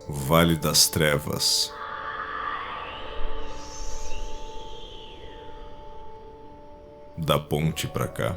Vale das Trevas. Da ponte pra cá.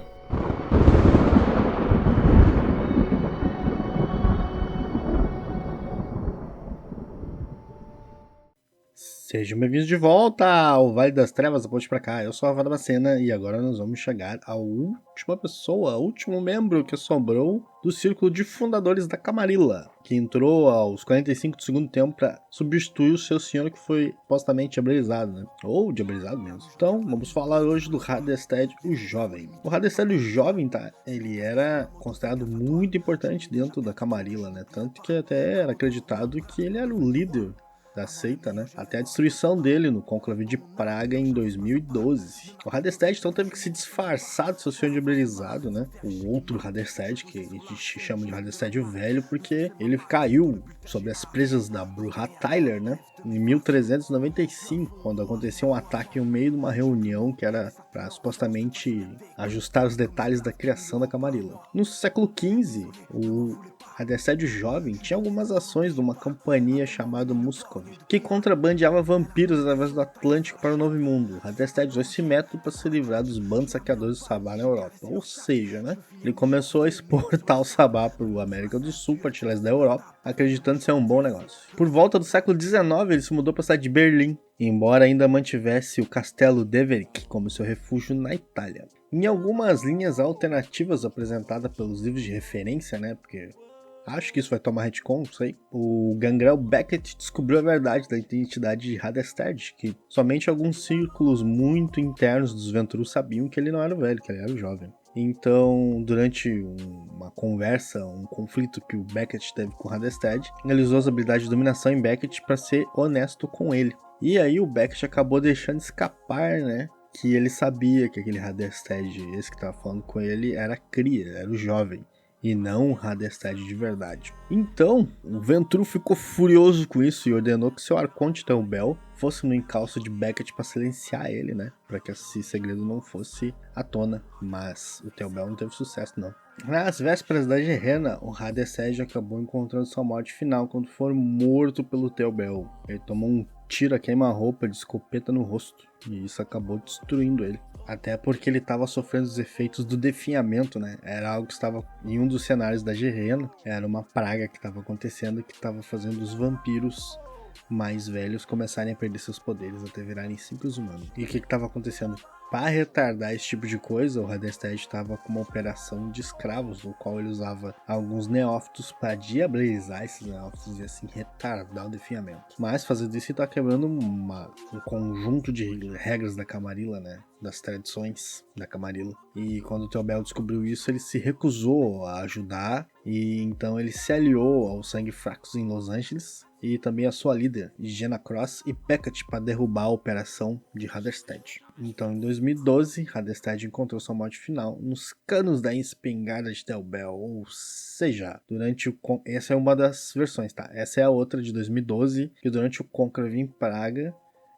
Sejam bem-vindos de volta ao Vale das Trevas, a ponte pra cá. Eu sou a Vada Bacena e agora nós vamos chegar à última pessoa, último membro que sobrou do círculo de fundadores da Camarilla, que entrou aos 45 do segundo tempo para substituir o seu senhor que foi supostamente diabolizado, né? Ou diabolizado mesmo. Então, vamos falar hoje do Hadestad o Jovem. O Hadestad o Jovem, tá? Ele era considerado muito importante dentro da Camarilla, né? Tanto que até era acreditado que ele era o líder da seita, né? Até a destruição dele no Conclave de Praga em 2012. O Hadestad então teve que se disfarçar do seu senhor diabolizado, né? O outro Hadestad, que a gente chama de Hadestad o Velho, porque ele caiu sob as presas da Bruja Tyler, né? Em 1395, quando aconteceu um ataque no meio de uma reunião que era para supostamente ajustar os detalhes da criação da Camarilla. No século XV, o Hadestad o Jovem tinha algumas ações de uma companhia chamada Muscov, que contrabandeava vampiros através do Atlântico para o Novo Mundo. Hadestad usou esse método para se livrar dos bandos saqueadores do Sabá na Europa. Ou seja, né, ele começou a exportar o Sabá para a América do Sul, para leste da Europa, acreditando ser um bom negócio. Por volta do século XIX, ele se mudou para a cidade de Berlim, embora ainda mantivesse o Castelo Deverick como seu refúgio na Itália. Em algumas linhas alternativas apresentadas pelos livros de referência, né, porque acho que isso vai tomar retcon, não sei. O Gangrel Beckett descobriu a verdade da identidade de Hadestad, que somente alguns círculos muito internos dos Ventrus sabiam que ele não era o velho, que ele era o jovem. Então, durante uma conversa, um conflito que o Beckett teve com Hadestad, ele usou as habilidades de dominação em Beckett para ser honesto com ele. E aí o Beckett acabou deixando escapar, né, que ele sabia que aquele Hadestad, esse que estava falando com ele, era cria, era o jovem, e não um Hadestad de verdade. Então, o Ventru ficou furioso com isso e ordenou que seu arconte Teobel fosse no encalço de Beckett para silenciar ele, né? Para que esse segredo não fosse à tona. Mas o Teobel não teve sucesso, não. Nas vésperas da Gerena, o Hadestad acabou encontrando sua morte final quando foi morto pelo Teobel. Ele tomou um tiro a queima-roupa de escopeta no rosto, e isso acabou destruindo ele. Até porque ele estava sofrendo os efeitos do definhamento, né? Era algo que estava em um dos cenários da Gerena. Era uma praga que estava acontecendo que estava fazendo os vampiros mais velhos começarem a perder seus poderes até virarem simples humanos. E o que estava acontecendo? Para retardar esse tipo de coisa, o Hadestad estava com uma operação de escravos, no qual ele usava alguns neófitos para diabolizar esses neófitos e assim retardar o definhamento. Mas fazendo isso, ele está quebrando um conjunto de regras da Camarilla, né? Das tradições da Camarilla. E quando o Teobel descobriu isso, ele se recusou a ajudar e então ele se aliou aos Sangue Fracos em Los Angeles e também a sua líder, Jenna Cross e Beckett, para derrubar a operação de Hadestad. Então, em 2012, Hadestad encontrou sua morte final nos canos da espingarda de Teobel, ou seja, durante o... Essa é uma das versões, tá? Essa é a outra de 2012, que durante o Conclave em Praga,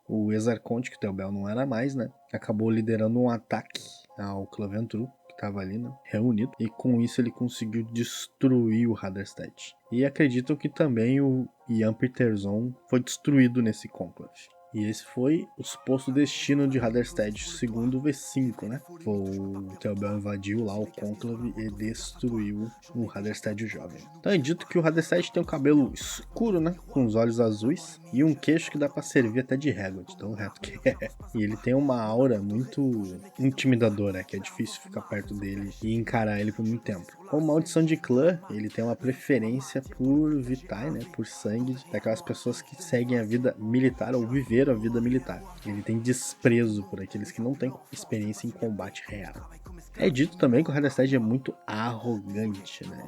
o ex-arconte, que o Teobel não era mais, né, acabou liderando um ataque ao clã Ventru, que estava ali, né, reunido, e com isso ele conseguiu destruir o Hadestad. E acreditam que também o Ian Peterson foi destruído nesse conclave. E esse foi o suposto destino de Hadestad, segundo o V5, né? O Teobel invadiu lá o conclave e destruiu o Hadestad o Jovem. Então é dito que o Hadestad tem um cabelo escuro, né? Com os olhos azuis e um queixo que dá pra servir até de régua, de tão reto que é. E ele tem uma aura muito intimidadora, que é difícil ficar perto dele e encarar ele por muito tempo. Com maldição de clã, ele tem uma preferência por vitae, né, por sangue, daquelas pessoas que seguem a vida militar ou viveram a vida militar. Ele tem desprezo por aqueles que não têm experiência em combate real. É dito também que o Hadestad é muito arrogante, né?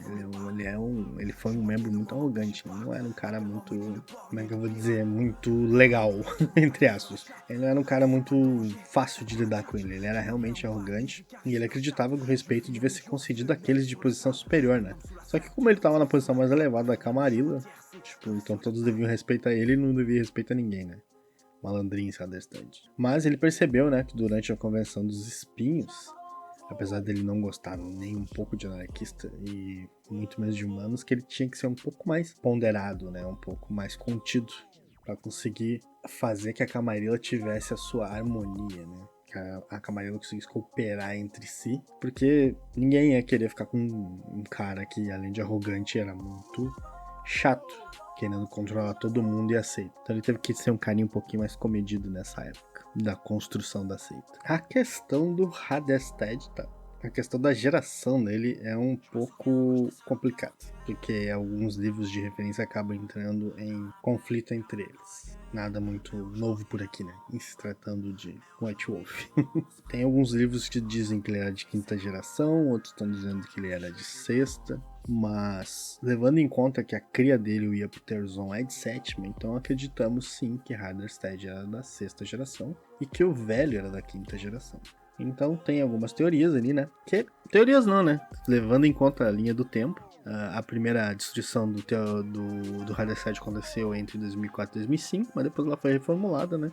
Ele foi um membro muito arrogante, né? Não era um cara muito, como é que eu vou dizer, muito legal, entre aspas. Ele não era um cara muito fácil de lidar com ele era realmente arrogante e ele acreditava que o respeito devia ser concedido àqueles de posição superior, né? Só que como ele estava na posição mais elevada da Camarilla, tipo, então todos deviam respeitar ele e não devia respeitar ninguém, né? Malandrinho esse Hadestad. Mas ele percebeu, né, que durante a convenção dos espinhos, apesar dele não gostar nem um pouco de anarquista e muito menos de humanos, que ele tinha que ser um pouco mais ponderado, né? Um pouco mais contido para conseguir fazer que a Camarilla tivesse a sua harmonia, né? Que a Camarilla conseguisse cooperar entre si, porque ninguém ia querer ficar com um cara que, além de arrogante, era muito chato, querendo controlar todo mundo e a seita. Então ele teve que ser um carinha um pouquinho mais comedido nessa época da construção da seita. A questão do Hadestad, tá? A questão da geração dele é um pouco complicada, porque alguns livros de referência acabam entrando em conflito entre eles. Nada muito novo por aqui, né? Em se tratando de White Wolf. Tem alguns livros que dizem que ele era de quinta geração, outros estão dizendo que ele era de sexta. Mas, levando em conta que a cria dele, o Iapterzon, é de sétima, então acreditamos sim que Hadestad era da sexta geração e que o velho era da quinta geração. Então tem algumas teorias ali, né? Teorias não, né? Levando em conta a linha do tempo. A primeira destruição do Hadestad aconteceu entre 2004 e 2005, mas depois ela foi reformulada, né?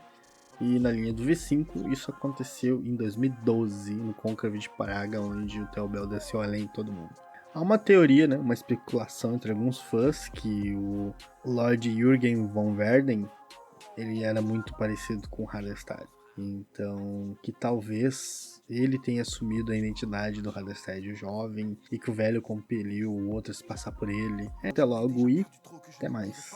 E na linha do V5, isso aconteceu em 2012, no Cônclave de Praga, onde o Theobald desceu além de todo mundo. Há uma teoria, né, uma especulação entre alguns fãs, que o Lord Jürgen von Verden, ele era muito parecido com Hadestad. Então, que talvez ele tenha assumido a identidade do Hadestad jovem e que o velho compeliu o outro a se passar por ele. Até logo e até mais.